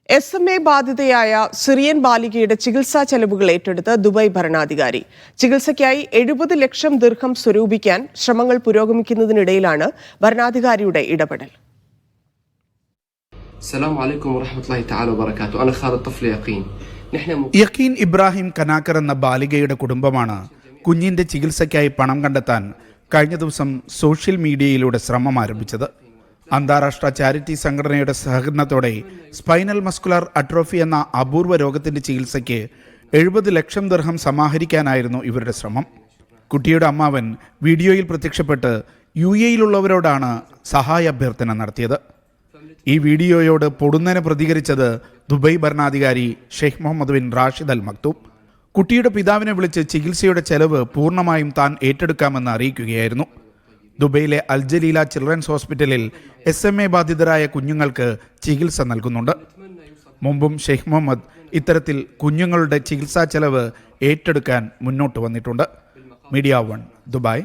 SMA ബാധിതയായ Syrian ബാലികയുടെ ചികിത്സാ ചെലവുകൾ ഏറ്റെടുത്ത് ദുബായ് ഭരണാധികാരി. ചികിത്സയ്ക്കായി 70 ലക്ഷം ദിർഹം സ്വരൂപിക്കാൻ ശ്രമങ്ങൾ പുരോഗമിക്കുന്നതിനിടയിലാണ് ഭരണാധികാരിയുടെ ഇടപെടൽ. യഖീൻ ഇബ്രാഹിം കനാക്കർ എന്ന ബാലികയുടെ കുടുംബമാണ് കുഞ്ഞിന്റെ ചികിത്സയ്ക്കായി പണം കണ്ടെത്താൻ കഴിഞ്ഞ ദിവസം സോഷ്യൽ മീഡിയയിലൂടെ ശ്രമം ആരംഭിച്ചത്. അന്താരാഷ്ട്ര ചാരിറ്റി സംഘടനയുടെ സഹകരണത്തോടെ സ്പൈനൽ മസ്കുലർ അട്രോഫി എന്ന അപൂർവ രോഗത്തിന്റെ ചികിത്സയ്ക്ക് 70 ലക്ഷം ദിർഹം സമാഹരിക്കാനായിരുന്നു ഇവരുടെ ശ്രമം. കുട്ടിയുടെ അമ്മാവൻ വീഡിയോയിൽ പ്രത്യക്ഷപ്പെട്ട് UAE-യിലുള്ളവരോടാണ് സഹായ അഭ്യർത്ഥന നടത്തിയത്. ഈ വീഡിയോയോട് പൊടുന്നനെ പ്രതികരിച്ചത് ദുബായ് ഭരണാധികാരി Sheikh Mohammed bin Rashid Al Maktoum. കുട്ടിയുടെ പിതാവിനെ വിളിച്ച് ചികിത്സയുടെ ചെലവ് പൂർണ്ണമായും താൻ ഏറ്റെടുക്കാമെന്ന് അറിയിക്കുകയായിരുന്നു. ദുബൈയിലെ അൽ ജലീല ചിൽഡ്രൻസ് ഹോസ്പിറ്റലിൽ SMA ബാധിതരായ കുഞ്ഞുങ്ങൾക്ക് ചികിത്സ നൽകുന്നുണ്ട്. മുമ്പും ഷെയ്ഖ് മുഹമ്മദ് ഇത്തരത്തിൽ കുഞ്ഞുങ്ങളുടെ ചികിത്സാ ചെലവ് ഏറ്റെടുക്കാൻ മുന്നോട്ട് വന്നിട്ടുണ്ട്. Media 1 Dubai.